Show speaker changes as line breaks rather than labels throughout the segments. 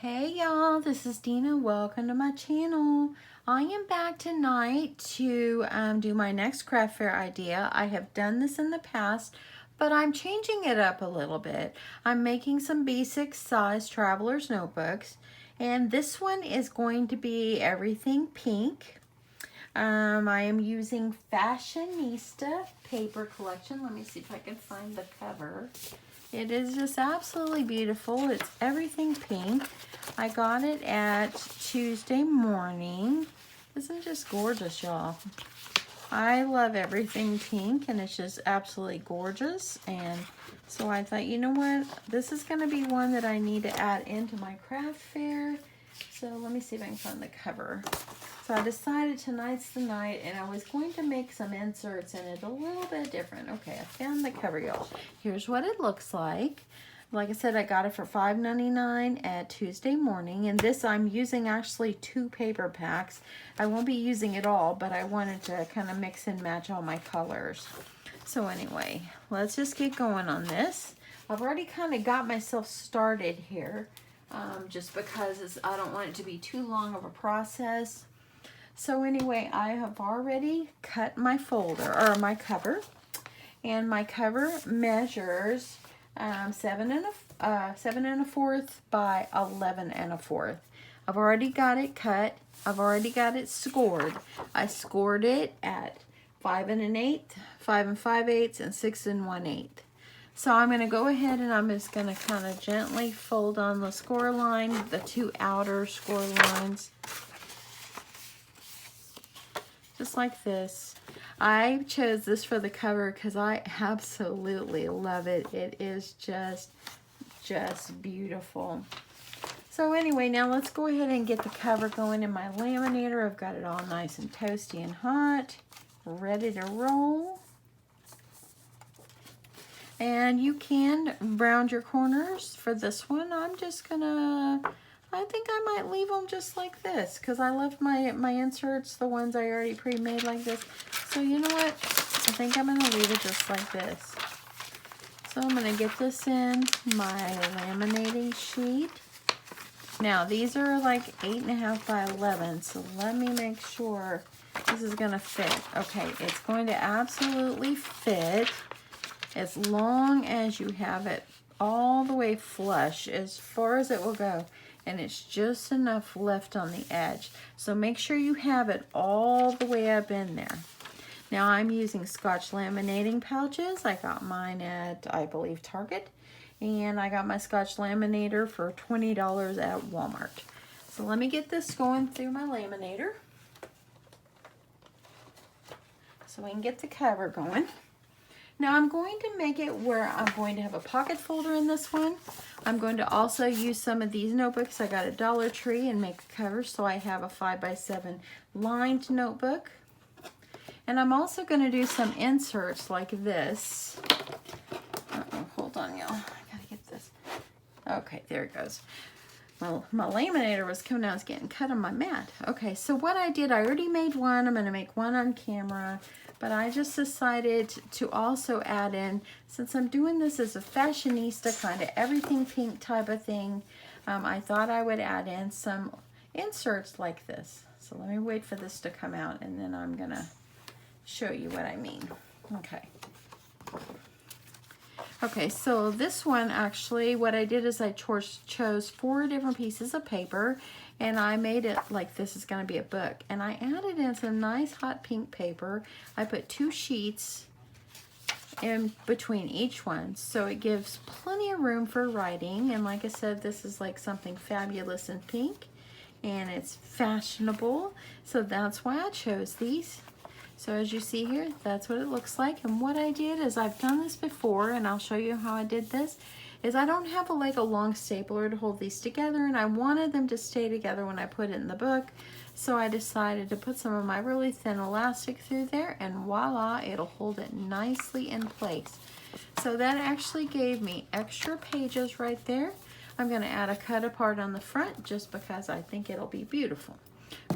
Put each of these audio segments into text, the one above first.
Hey y'all, this is Dina. Welcome to my channel. I am back tonight to do my next craft fair idea. I have done this in the past, but I'm changing it up a little bit. I'm making some basic size traveler's notebooks, and this one is going to be everything pink. I am using Fashionista paper collection. Let me see if I can find the cover. It is just absolutely beautiful. It's everything pink. I got it at Tuesday Morning. Isn't it just gorgeous, y'all? I love everything pink, and it's just absolutely gorgeous. And so I thought, you know what? This is going to be one that I need to add into my craft fair. So let me see if I can find the cover. So I decided tonight's the night, and I was going to make some inserts in it a little bit different. Okay, I found the cover, y'all. Here's what it looks like. Like I said, I got it for $5.99 at Tuesday Morning, and this I'm using actually 2 paper packs. I won't be using it all, but I wanted to kind of mix and match all my colors. So anyway, let's just get going on this. I've already kind of got myself started here, just because I don't want it to be too long of a process. So anyway, I have already cut my folder, or my cover, and my cover measures 7 1/4 by 11 1/4. I've already got it cut. I've already got it scored. I scored it at 5 1/8, 5 5/8, and 6 1/8. So I'm going to go ahead and I'm just going to kind of gently fold on the score line, the 2 outer score lines. Just like this. I chose this for the cover because I absolutely love it. It is just beautiful. So anyway, now let's go ahead and get the cover going in my laminator. I've got it all nice and toasty and hot, ready to roll. And you can round your corners for this one. I'm just gonna, I think I might leave them just like this because I love my inserts, the ones I already pre-made like this. So you know what? I think I'm gonna leave it just like this. So I'm gonna get this in my laminating sheet. Now these are like 8 1/2 by 11, so let me make sure this is gonna fit. Okay, it's going to absolutely fit as long as you have it all the way flush, as far as it will go, and it's just enough left on the edge. So make sure you have it all the way up in there. Now I'm using Scotch laminating pouches. I got mine at, I believe, Target, and I got my Scotch laminator for $20 at Walmart. So let me get this going through my laminator so we can get the cover going. Now I'm going to make it where I'm going to have a pocket folder in this one. I'm going to also use some of these notebooks I got at Dollar Tree and make a cover so I have a 5 by 7 lined notebook. And I'm also going to do some inserts like this. Hold on, y'all. I gotta get this. Okay, there it goes. Well, my laminator was coming out, it's getting cut on my mat. Okay, so what I did, I already made one. I'm going to make one on camera. But I just decided to also add in, since I'm doing this as a fashionista, kind of everything pink type of thing, I thought I would add in some inserts like this. So let me wait for this to come out, and then I'm going to show you what I mean. Okay. Okay, so this one actually, what I did is I chose 4 different pieces of paper, and I made it like this is going to be a book. And I added in some nice hot pink paper. I put 2 sheets in between each one, so it gives plenty of room for writing. And like I said, this is like something fabulous in pink, and it's fashionable, so that's why I chose these. So as you see here, that's what it looks like. And what I did is, I've done this before, and I'll show you how I did this, is I don't have a long stapler to hold these together, and I wanted them to stay together when I put it in the book. So I decided to put some of my really thin elastic through there, and voila, it'll hold it nicely in place. So that actually gave me extra pages right there. I'm going to add a cut apart on the front just because I think it'll be beautiful.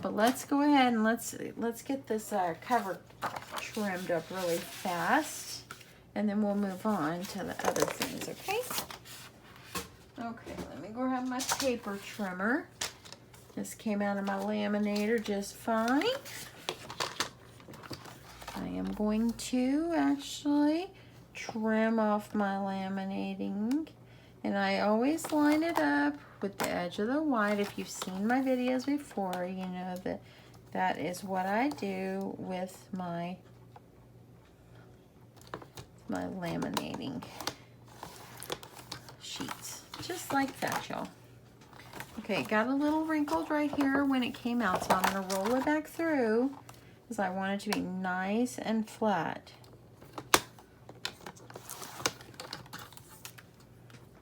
But let's go ahead and let's get this cover trimmed up really fast, and then we'll move on to the other things, okay? Okay, let me grab my paper trimmer. This came out of my laminator just fine. I am going to actually trim off my laminating, and I always line it up with the edge of the white. If you've seen my videos before, you know that that is what I do with my laminating sheets, just like that, y'all. Okay, got a little wrinkled right here when it came out, so I'm going to roll it back through because I want it to be nice and flat.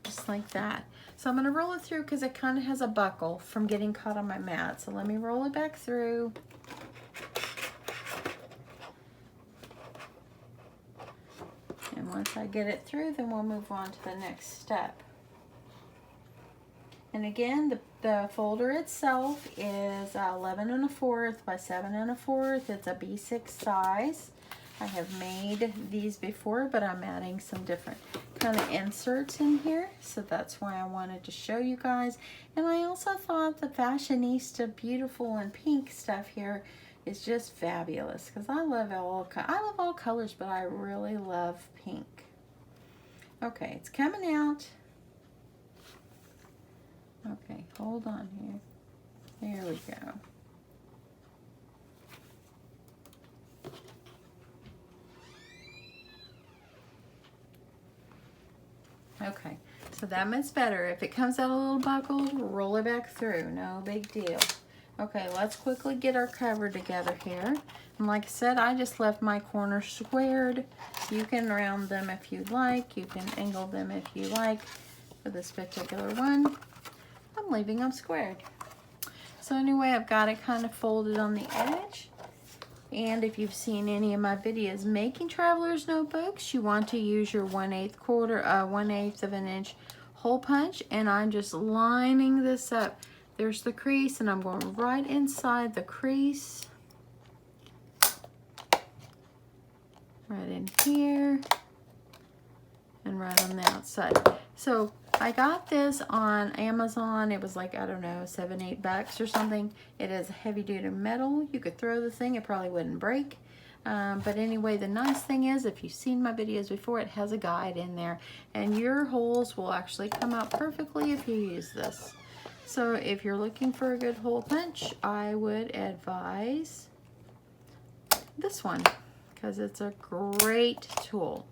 Just like that. So I'm going to roll it through because it kind of has a buckle from getting caught on my mat. So let me roll it back through. And once I get it through, then we'll move on to the next step. And again, the folder itself is 11 1/4 by 7 1/4. It's a B6 size. I have made these before, but I'm adding some different kind of inserts in here. So that's why I wanted to show you guys. And I also thought the Fashionista Beautiful and Pink stuff here is just fabulous because I love all colors, but I really love pink. Okay, it's coming out. Okay, hold on here. There we go. Okay, so that much better. If it comes out a little buckled, roll it back through. No big deal. Okay, let's quickly get our cover together here. And like I said, I just left my corners squared. You can round them if you'd like. You can angle them if you like. For this particular one, I'm leaving them squared. So anyway, I've got it kind of folded on the edge. And if you've seen any of my videos making traveler's notebooks, you want to use your 1/8 of an inch hole punch. And I'm just lining this up. There's the crease, and I'm going right inside the crease. Right in here. And right on the outside. So I got this on Amazon. It was like, I don't know, $7, $8 or something. It is heavy duty metal. You could throw the thing, it probably wouldn't break. But anyway, the nice thing is, if you've seen my videos before, it has a guide in there. And your holes will actually come out perfectly if you use this. So if you're looking for a good hole punch, I would advise this one because it's a great tool.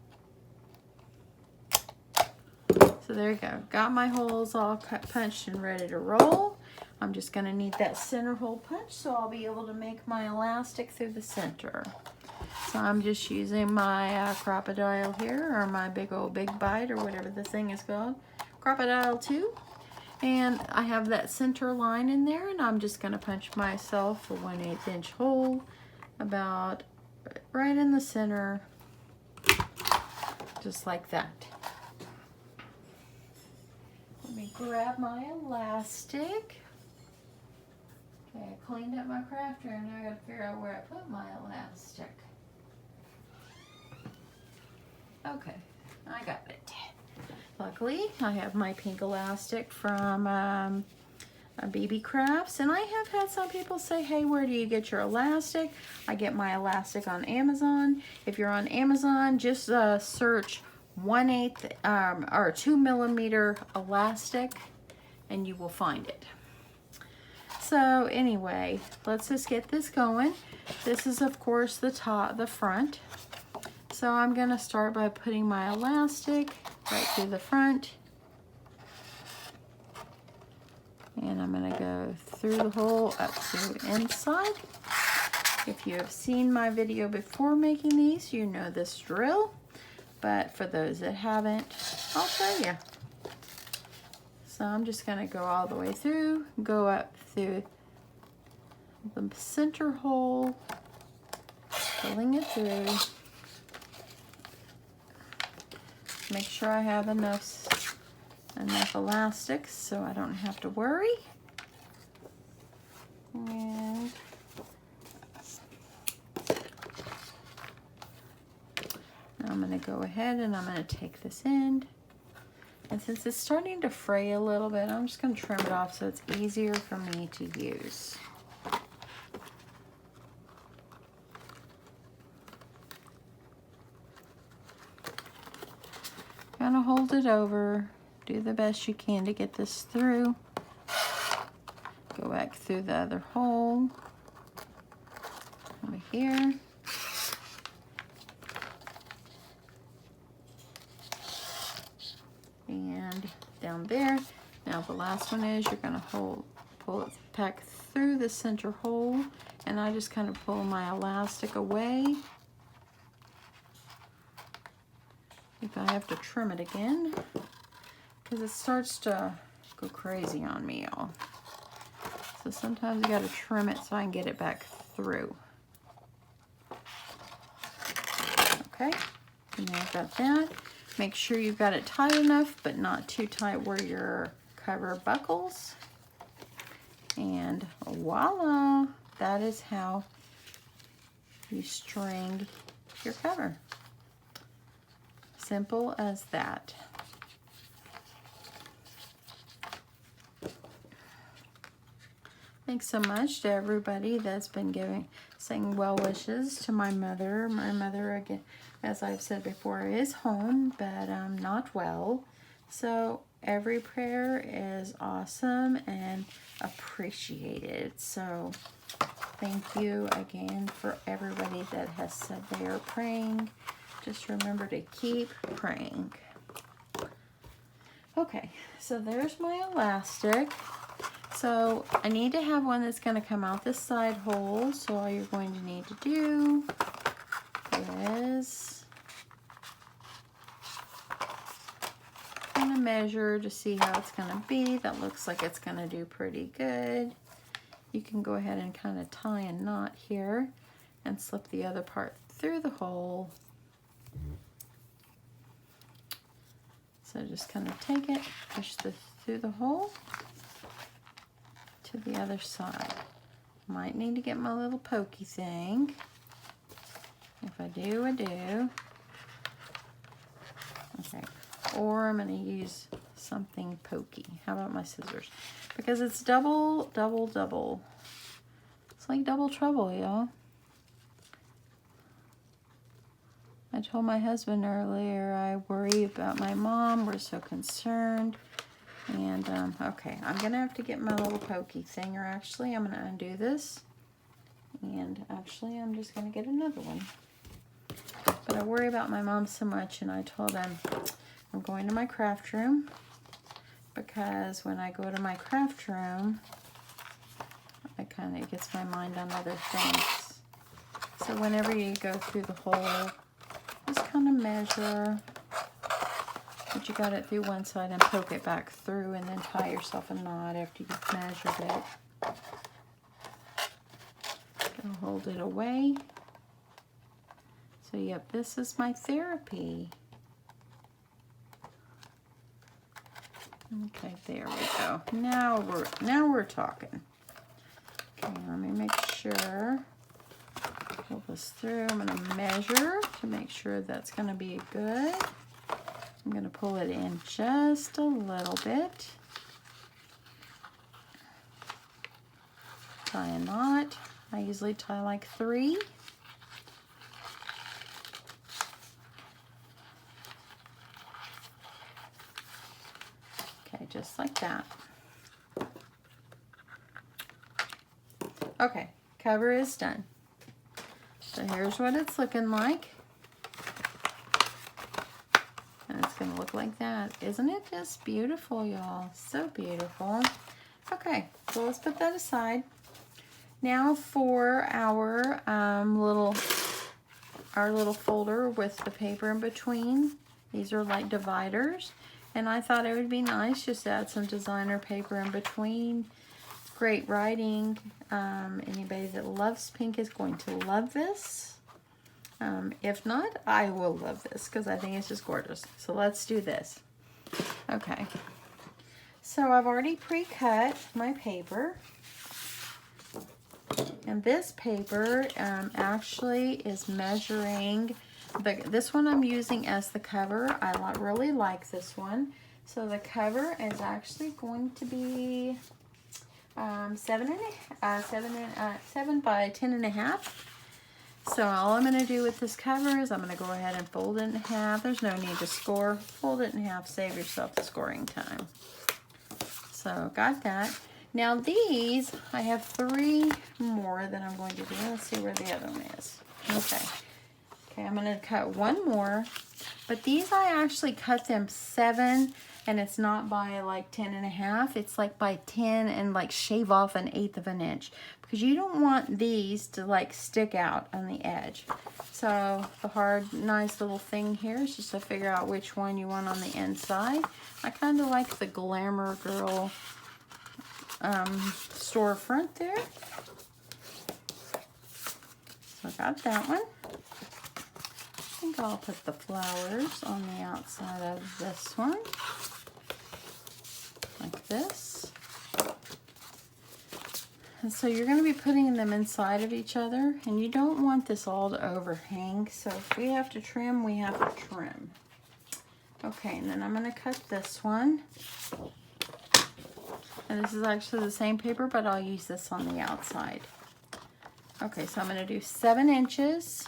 So there you go. Got my holes all punched and ready to roll. I'm just going to need that center hole punch so I'll be able to make my elastic through the center. So I'm just using my Crop-A-Dile here, or my big bite, or whatever the thing is called. Crop-A-Dile 2. And I have that center line in there, and I'm just going to punch myself a 1/8 inch hole about right in the center, just like that. Let me grab my elastic. Okay, I cleaned up my crafter, and I got to figure out where I put my elastic. Okay, I got it. Luckily, I have my pink elastic from BB Crafts, and I have had some people say, hey, where do you get your elastic? I get my elastic on Amazon. If you're on Amazon, just search 1/8 or 2mm elastic, and you will find it. So anyway, let's just get this going. This is, of course, the front. So I'm going to start by putting my elastic right through the front. And I'm going to go through the hole up to the inside. If you have seen my video before making these, you know this drill. But for those that haven't, I'll show you. So I'm just going to go all the way through, go up through the center hole, pulling it through. Make sure I have enough elastics so I don't have to worry. And I'm going to go ahead and I'm going to take this end And since it's starting to fray a little bit, I'm just going to trim it off so it's easier for me to use. Kind of hold it over. Do the best you can to get this through. Go back through the other hole. Over here. And down there. Now the last one is you're going to pull it back through the center hole, and I just kind of pull my elastic away. If I have to trim it again, because it starts to go crazy on me, y'all. So sometimes you got to trim it so I can get it back through. Okay, and now I've got that. Make sure you've got it tight enough, but not too tight where your cover buckles. And voila, that is how you string your cover. Simple as that. Thanks so much to everybody that's been saying well wishes to my mother. My mother, again, as I've said before, is home, but not well. So every prayer is awesome and appreciated. So thank you again for everybody that has said they are praying. Just remember to keep praying. Okay, so there's my elastic. So I need to have one that's going to come out this side hole. So all you're going to need to do is kind of measure to see how it's going to be. That looks like it's going to do pretty good. You can go ahead and kind of tie a knot here and slip the other part through the hole. So just kind of take it, push this through the hole to the other side. Might need to get my little pokey thing. If I do, I do. Okay, or I'm gonna use something pokey. How about my scissors? Because it's double, double, double. It's like double trouble, y'all. I told my husband earlier I worry about my mom. We're so concerned. And, okay, I'm going to have to get my little pokey thing. Or actually, I'm going to undo this. And actually, I'm just going to get another one. But I worry about my mom so much. And I told him I'm going to my craft room. Because when I go to my craft room, it gets my mind on other things. So whenever you go through the hole, just kind of measure, but you got it through one side and poke it back through, and then tie yourself a knot after you've measured it. Gonna hold it away. So yep, this is my therapy. Okay, there we go. Now we're talking. Okay, let me make sure. Pull this through. I'm going to measure to make sure that's going to be good. I'm going to pull it in just a little bit. Tie a knot. I usually tie like 3. Okay, just like that. Okay, cover is done. So here's what it's looking like. And it's going to look like that. Isn't it just beautiful, y'all? So beautiful. Okay, so let's put that aside. Now for our little folder with the paper in between. These are like dividers. And I thought it would be nice just to add some designer paper in between. Great writing. Anybody that loves pink is going to love this. If not, I will love this because I think it's just gorgeous. So let's do this. Okay. So I've already pre-cut my paper. And this paper actually is measuring, this one I'm using as the cover. I really like this one. So the cover is actually going to be 7 by 10.5. So all I'm going to do with this cover is I'm going to go ahead and fold it in half. There's no need to score. Fold it in half. Save yourself the scoring time. So got that. Now these, I have 3 more that I'm going to do. Let's see where the other one is. Okay. Okay, I'm going to cut 1 more. But these I actually cut them 7, and it's not by like 10.5. It's like by 10 and like shave off 1/8 of an inch. Because you don't want these to like stick out on the edge. So the hard, nice little thing here is just to figure out which one you want on the inside. I kind of like the Glamour Girl storefront there. So I got that one. I think I'll put the flowers on the outside of this one, like this. And so you're going to be putting them inside of each other, and you don't want this all to overhang. So if we have to trim, we have to trim. Okay, and then I'm going to cut this one. And this is actually the same paper, but I'll use this on the outside. Okay, so I'm going to do 7 inches.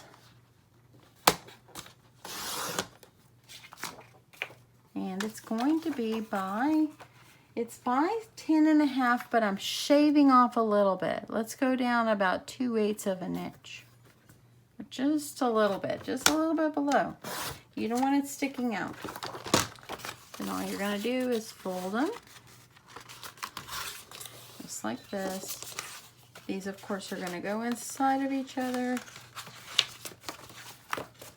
And it's going to be by, it's by 10.5, but I'm shaving off a little bit. Let's go down about 2/8 of an inch. Just a little bit below. You don't want it sticking out. Then all you're going to do is fold them. Just like this. These, of course, are going to go inside of each other.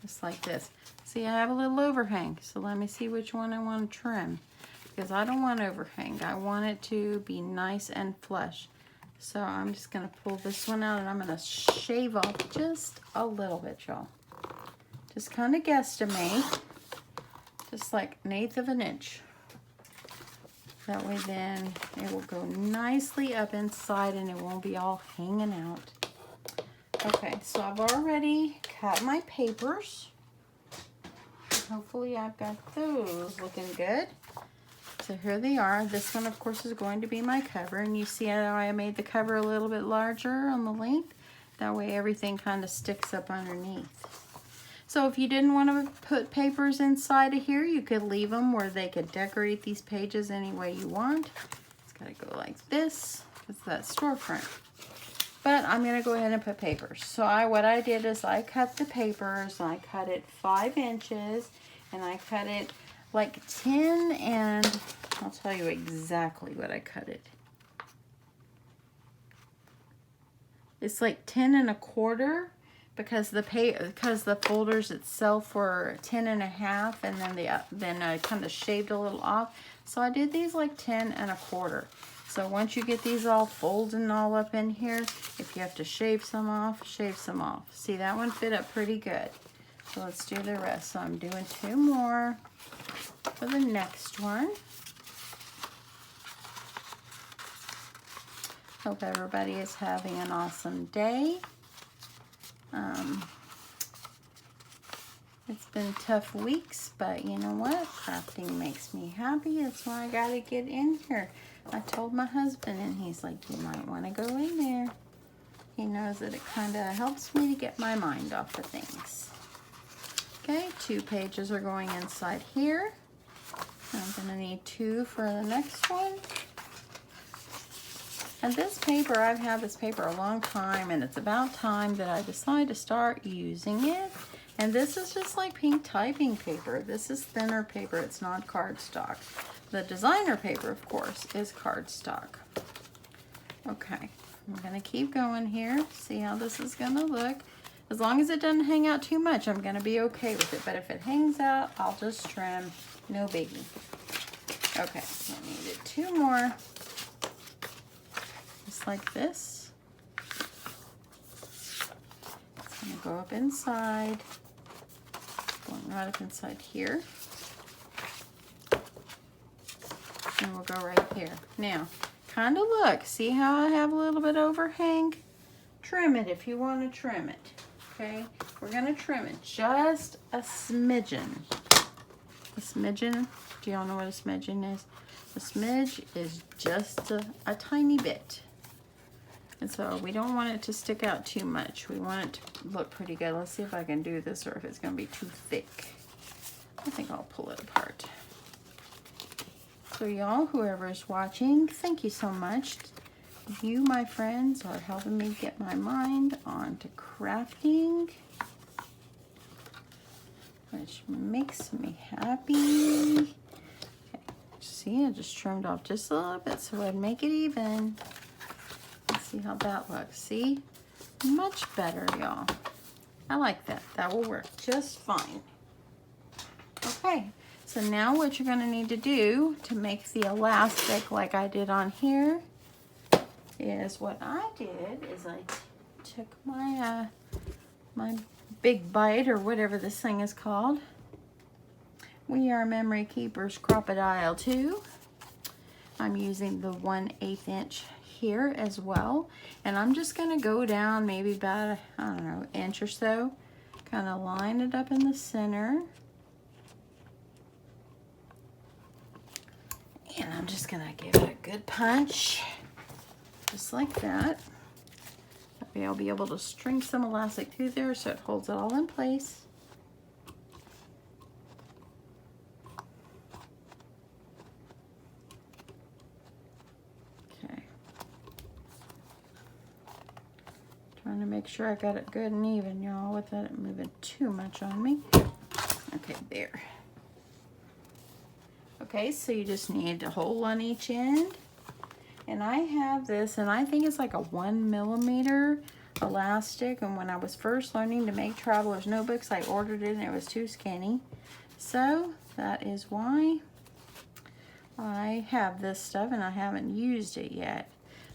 Just like this. See, I have a little overhang, so let me see which one I want to trim. Because I don't want overhang. I want it to be nice and flush. So I'm just going to pull this one out, and I'm going to shave off just a little bit, y'all. Just kind of guesstimate. Just like 1/8 of an inch. That way then it will go nicely up inside and it won't be all hanging out. Okay, so I've already cut my papers. Hopefully I've got those looking good. So here they are. This one, of course, is going to be my cover. And you see how I made the cover a little bit larger on the length? That way everything kind of sticks up underneath. So if you didn't want to put papers inside of here, you could leave them where they could decorate these pages any way you want. It's got to go like this. It's that storefront. But I'm going to go ahead and put papers. So what I did is I cut the papers. I cut it 5 inches. And I cut it like 10, and I'll tell you exactly what I cut it. It's like 10 1/4 because the folders itself were 10 1/2, and then I kind of shaved a little off. So I did these like 10 1/4. So once you get these all folded and all up in here, if you have to shave some off, shave some off. See, that one fit up pretty good. So let's do the rest. So I'm doing 2 more for the next one. Hope everybody is having an awesome day. It's been tough weeks, but you know what? Crafting makes me happy. That's why I gotta get in here. I told my husband, and he's like, you might want to go in there. He knows that it kind of helps me to get my mind off of things. Okay, 2 pages are going inside here. I'm going to need 2 for the next one. And this paper, I've had this paper a long time, and it's about time that I decide to start using it. And this is just like pink typing paper. This is thinner paper. It's not cardstock. The designer paper, of course, is cardstock. Okay, I'm going to keep going here. See how this is going to look. As long as it doesn't hang out too much, I'm going to be okay with it. But if it hangs out, I'll just trim. No biggie. Okay, I needed 2 more. Just like this. It's going to go up inside. Going right up inside here. And we'll go right here. Now, kind of look. See how I have a little bit overhang? Trim it if you want to trim it. Okay? We're going to trim it just a smidgen. A smidgen. Do y'all know what a smidgen is? A smidge is just a tiny bit. And so we don't want it to stick out too much. We want it to look pretty good. Let's see if I can do this or if it's going to be too thick. I think I'll pull it apart. So y'all, whoever's watching, thank you so much. You, my friends, are helping me get my mind onto crafting, which makes me happy. Okay. See, I just trimmed off just a little bit so I'd make it even. Let's see how that looks. See? Much better, y'all. I like that. That will work just fine. Okay, so now what you're going to need to do to make the elastic like I did on here is what I did is I took my my Big Bite or whatever this thing is called. We Are Memory Keepers Crop-A-Dile 2. I'm using the 1/8 inch here as well, and I'm just going to go down maybe about, I don't know, an inch or so, kind of line it up in the center. And I'm just gonna give it a good punch, just like that. Maybe I'll be able to string some elastic through there so it holds it all in place. Okay. Trying to make sure I got it good and even, y'all, without it moving too much on me. Okay, there. Okay, so you just need a hole on each end. And I have this, and I think it's like a 1mm elastic. And when I was first learning to make traveler's notebooks, I ordered it and it was too skinny. So that is why I have this stuff and I haven't used it yet.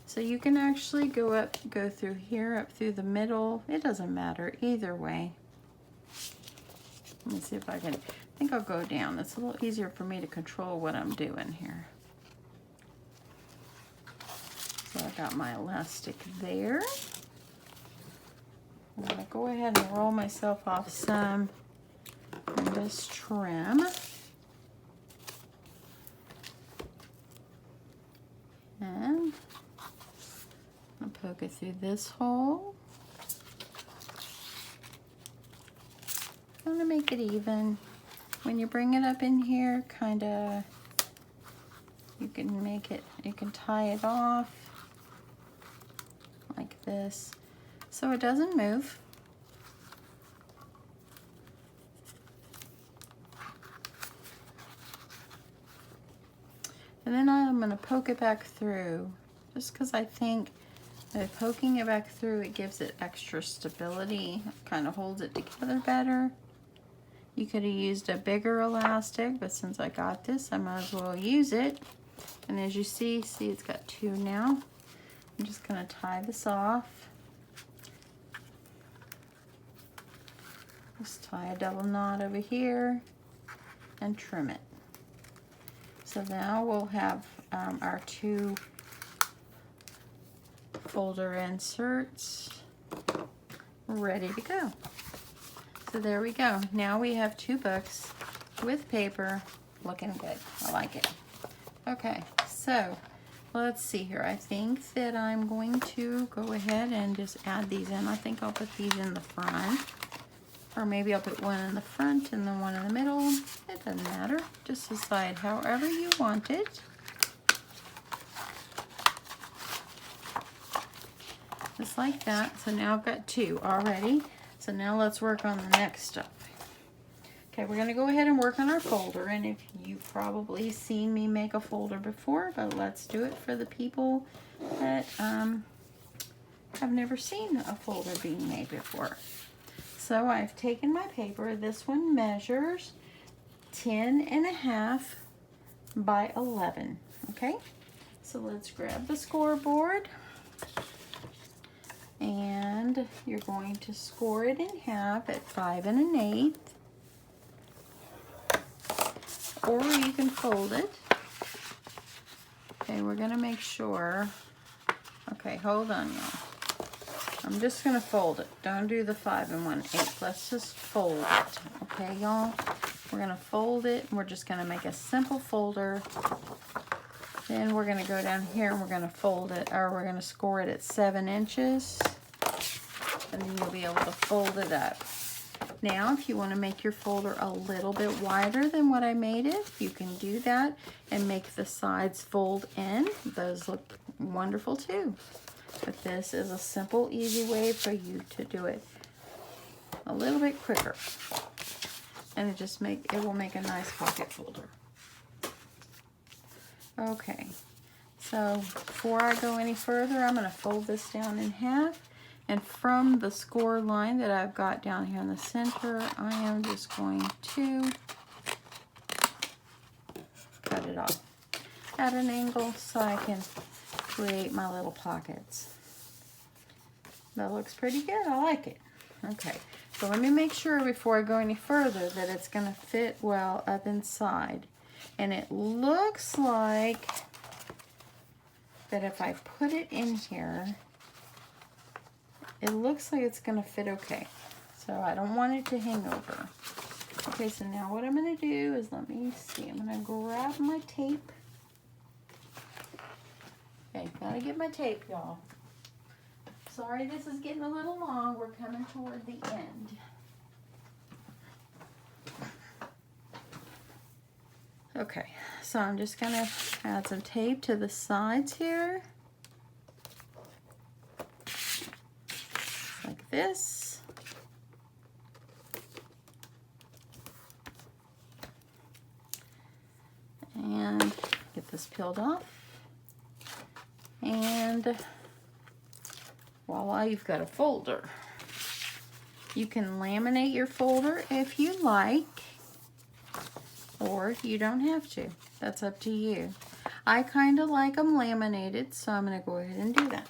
So you can actually go through here, up through the middle. It doesn't matter either way. Let me see if I can. I think I'll go down. It's a little easier for me to control what I'm doing here. So I got my elastic there. I'm going to go ahead and roll myself off some of this trim. And I'll poke it through this hole. I'm going to make it even. When you bring it up in here, kind of, you can make it, you can tie it off like this so it doesn't move. And then I'm going to poke it back through, just because I think by poking it back through, it gives it extra stability, kind of holds it together better. You could have used a bigger elastic, but since I got this, I might as well use it. And as you see it's got two now. I'm just going to tie this off. Just tie a double knot over here and trim it. So now we'll have our two folder inserts ready to go. So there we go. Now we have two books with paper looking good. I like it. Okay, so let's see here. I think that I'm going to go ahead and just add these in. I think I'll put these in the front. Or maybe I'll put one in the front and then one in the middle. It doesn't matter. Just decide however you want it. Just like that. So now I've got two already. So now let's work on the next stuff. Okay, we're going to go ahead and work on our folder. And if you've probably seen me make a folder before, but let's do it for the people that have never seen a folder being made before. So I've taken my paper. This one measures 10.5 by 11. Okay, so let's grab the scoreboard. And you're going to score it in half at 5 1/8. Or you can fold it. Okay, we're going to make sure. Okay, hold on, y'all. I'm just going to fold it. Don't do the 5 1/8. Let's just fold it. Okay, y'all? We're going to fold it. We're just going to make a simple folder. Then we're going to go down here and we're going to fold it, or we're going to score it at 7 inches. And then you'll be able to fold it up. Now, if you want to make your folder a little bit wider than what I made it, you can do that and make the sides fold in. Those look wonderful too. But this is a simple, easy way for you to do it a little bit quicker. And it will make a nice pocket folder. Okay, so before I go any further, I'm going to fold this down in half. And from the score line that I've got down here in the center, I am just going to cut it off at an angle so I can create my little pockets. That looks pretty good. I like it. Okay, so let me make sure before I go any further that it's going to fit well up inside. And it looks like that if I put it in here, it looks like it's going to fit okay. So I don't want it to hang over. Okay, so now what I'm going to do is, let me see, I'm going to grab my tape. Okay, gotta get my tape, y'all. Sorry this is getting a little long. We're coming toward the end. Okay, so I'm just going to add some tape to the sides here. Like this. And get this peeled off. And voila, you've got a folder. You can laminate your folder if you like, or you don't have to. That's up to you. I kind of like them laminated, so I'm going to go ahead and do that.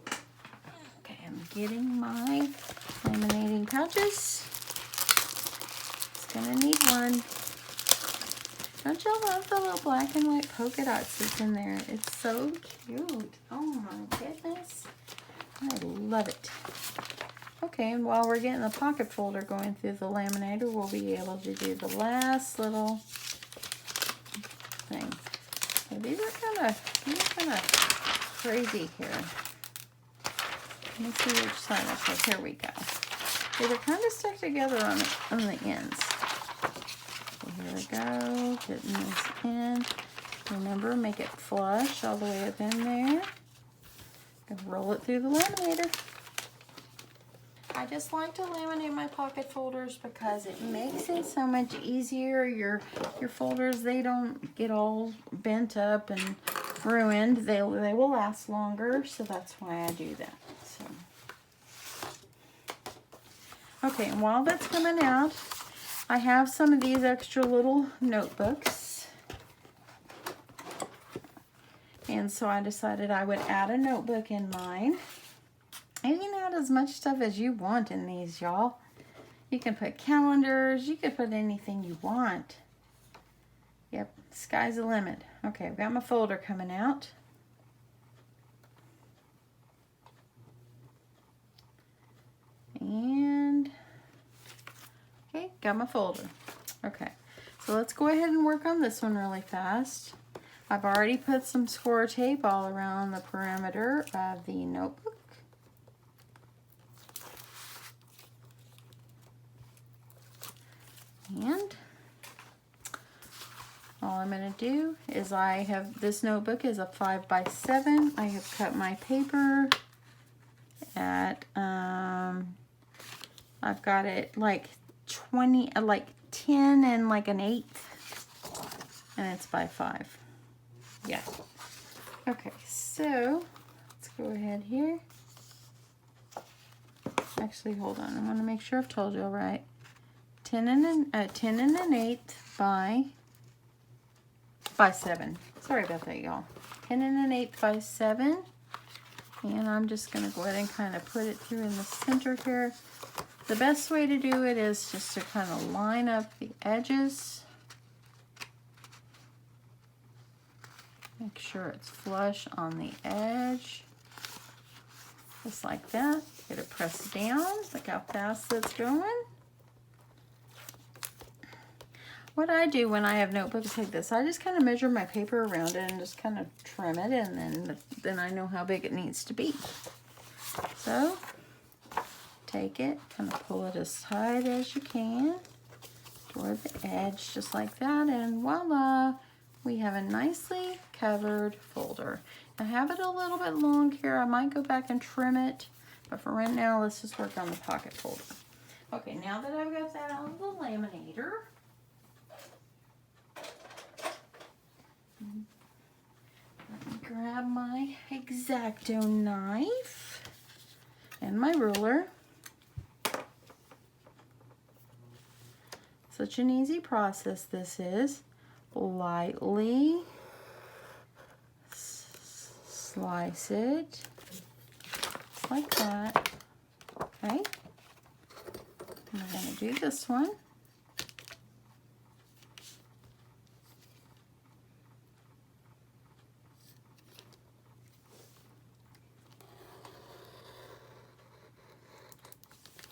Okay, I'm getting my laminating pouches. It's going to need one. Don't y'all love the little black and white polka dots that's in there? It's so cute. Oh my goodness. I love it. Okay, and while we're getting the pocket folder going through the laminator, we'll be able to do the last little thing. So these are kind of crazy here. Let me see which side. Okay, here we go. They're kind of stuck together on the ends. So here we go, getting this in. Remember, make it flush all the way up in there. And roll it through the laminator. I just like to laminate my pocket folders because it makes it so much easier. Your folders, they don't get all bent up and ruined. They will last longer, so that's why I do that. So, okay, and while that's coming out, I have some of these extra little notebooks. And so I decided I would add a notebook in mine. And you can add as much stuff as you want in these, y'all. You can put calendars. You can put anything you want. Yep, sky's the limit. Okay, I've got my folder coming out. And, okay, got my folder. Okay, so let's go ahead and work on this one really fast. I've already put some score tape all around the perimeter of the notebook. And all I'm going to do is this notebook is a 5 by 7. I have cut my paper at, I've got it like 10 and like an 1/8. And it's by 5. Yeah. Okay, so let's go ahead here. Actually, hold on. I want to make sure I've told you all right. 10 and an 1/8 by 7. Sorry about that, y'all. 10 and an 1/8 by 7. And I'm just going to go ahead and kind of put it through in the center here. The best way to do it is just to kind of line up the edges. Make sure it's flush on the edge. Just like that. Get it pressed down. Look how fast that's going. What I do when I have notebooks like this, I just kind of measure my paper around it and just kind of trim it, and then I know how big it needs to be. So take it, kind of pull it as tight as you can toward the edge, just like that, and voila, we have a nicely covered folder. I have it a little bit long here. I might go back and trim it, but for right now, let's just work on the pocket folder. Okay, now that I've got that on the laminator, let me grab my X-Acto knife and my ruler. Such an easy process this is. Lightly slice it just like that. Okay. And we're going to do this one.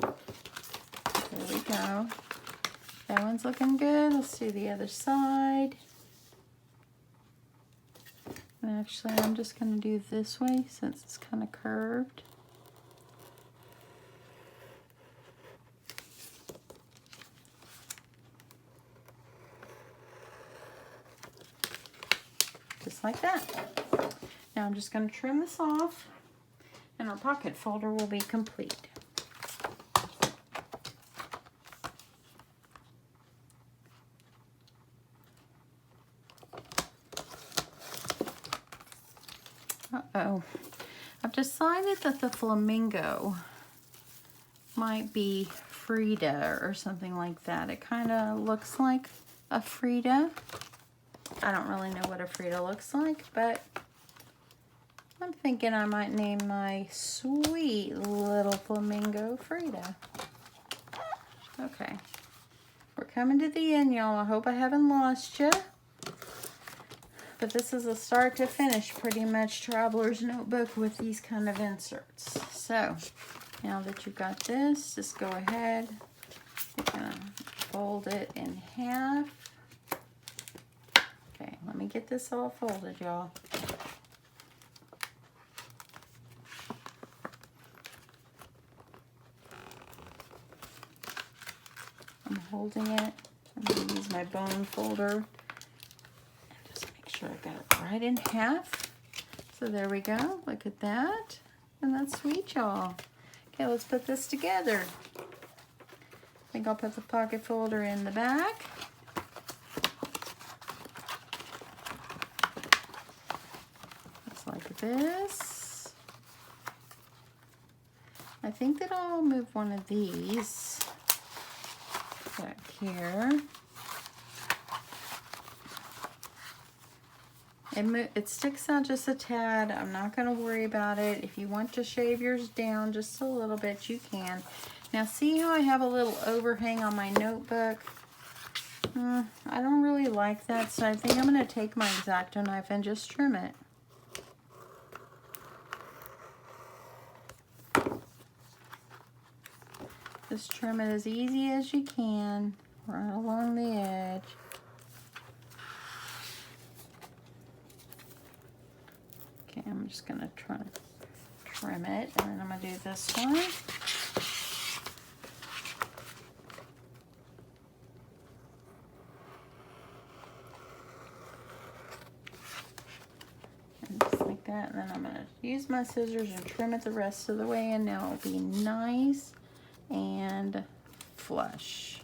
There we go. That one's looking good. Let's do the other side. And actually, I'm just going to do this way since it's kind of curved. Just like that. Now I'm just going to trim this off, and our pocket folder will be complete. Uh-oh. I've decided that the flamingo might be Frida or something like that. It kind of looks like a Frida. I don't really know what a Frida looks like, but I'm thinking I might name my sweet little flamingo Frida. Okay. We're coming to the end, y'all. I hope I haven't lost you. But this is a start to finish, pretty much, Traveler's Notebook with these kind of inserts. So, now that you've got this, just go ahead. You're going to fold it in half. Okay, let me get this all folded, y'all. I'm holding it. I'm going to use my bone folder. Sure I got it right in half. So there we go. Look at that. And that's sweet, y'all. Okay, let's put this together. I think I'll put the pocket folder in the back. Just like this. I think that I'll move one of these back here. It sticks out just a tad. I'm not going to worry about it. If you want to shave yours down just a little bit, you can. Now, see how I have a little overhang on my notebook? I don't really like that, so I think I'm going to take my X-Acto knife and just trim it. Just trim it as easy as you can, right along the edge. Okay, I'm just going to try to trim it, and then I'm going to do this one. And just like that, and then I'm going to use my scissors and trim it the rest of the way, and now it'll be nice and flush.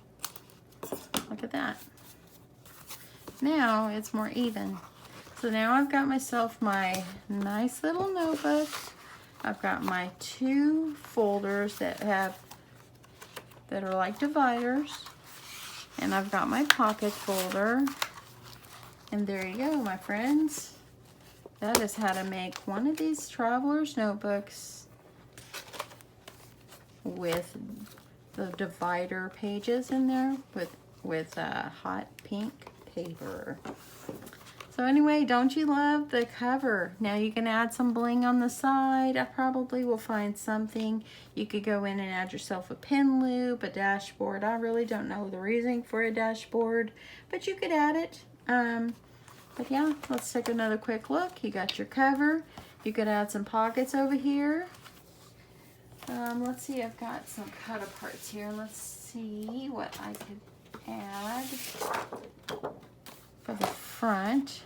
Look at that. Now it's more even. So now I've got myself my nice little notebook. I've got my two folders that are like dividers. And I've got my pocket folder. And there you go, my friends. That is how to make one of these Traveler's Notebooks with the divider pages in there with hot pink paper. So So anyway, don't you love the cover? Now you can add some bling on the side. I probably will find something. You could go in and add yourself a pin loop, a dashboard. I really don't know the reason for a dashboard, but you could add it. But yeah, let's take another quick look. You got your cover. You could add some pockets over here. Let's see, I've got some cut aparts here. Let's see what I could add for the front.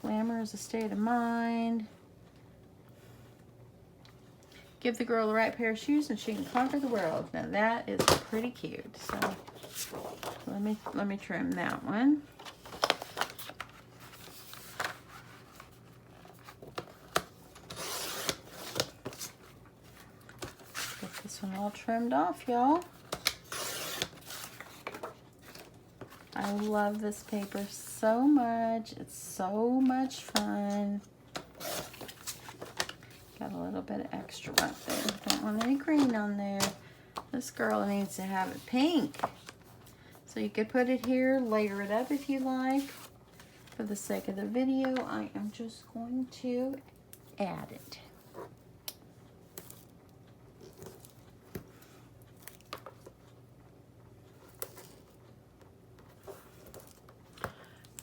Glamour is a state of mind. Give the girl the right pair of shoes and she can conquer the world. Now that is pretty cute. So let me trim that one. Get this one all trimmed off, y'all. I love this paper so much. It's so much fun. Got a little bit of extra up there. Don't want any green on there. This girl needs to have it pink. So you could put it here, layer it up if you like. For the sake of the video, I am just going to add it.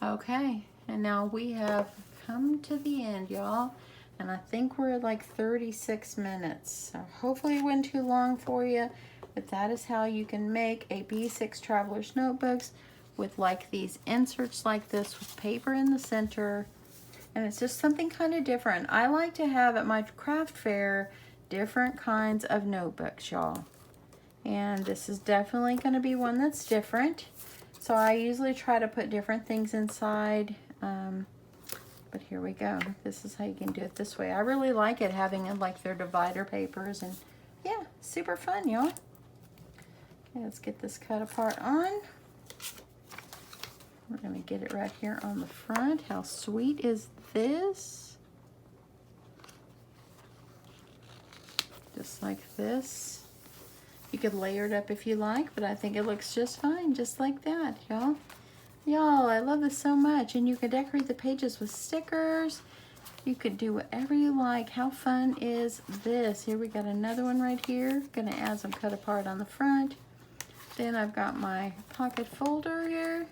Okay, and now we have come to the end, y'all. And I think we're at like 36 minutes. So hopefully it wasn't too long for you. But that is how you can make a B6 Traveler's Notebooks with like these inserts like this with paper in the center. And it's just something kind of different. I like to have at my craft fair different kinds of notebooks, y'all. And this is definitely going to be one that's different. So I usually try to put different things inside, but here we go. This is how you can do it this way. I really like it, having it like their divider papers, and yeah, super fun, y'all. Okay, let's get this cut apart on. We're gonna get it right here on the front. How sweet is this? Just like this. You could layer it up if you like, but I think it looks just fine, just like that, y'all. Y'all, I love this so much. And you can decorate the pages with stickers. You could do whatever you like. How fun is this? Here we got another one right here. Gonna add some cut apart on the front. Then I've got my pocket folder here,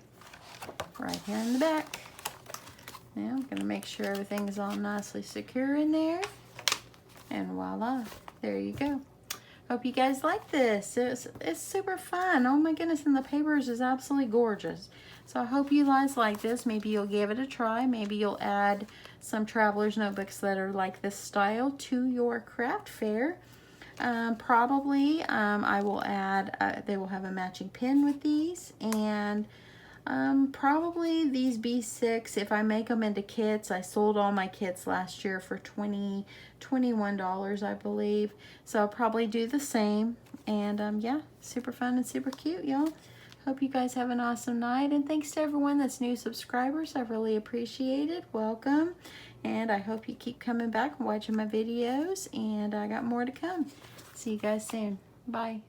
right here in the back. Now I'm gonna make sure everything's all nicely secure in there. And voila, there you go. Hope you guys like this. It's super fun. Oh my goodness, and the papers is absolutely gorgeous. So I hope you guys like this. Maybe you'll give it a try. Maybe you'll add some Traveler's Notebooks that are like this style to your craft fair. Probably I will add, they will have a matching pin with these, and probably these B6, if I make them into kits. I sold all my kits last year for $21, I believe. So I'll probably do the same. And yeah, super fun and super cute, y'all. Hope you guys have an awesome night. And thanks to everyone that's new subscribers. I really appreciate it. Welcome. And I hope you keep coming back and watching my videos. And I got more to come. See you guys soon. Bye.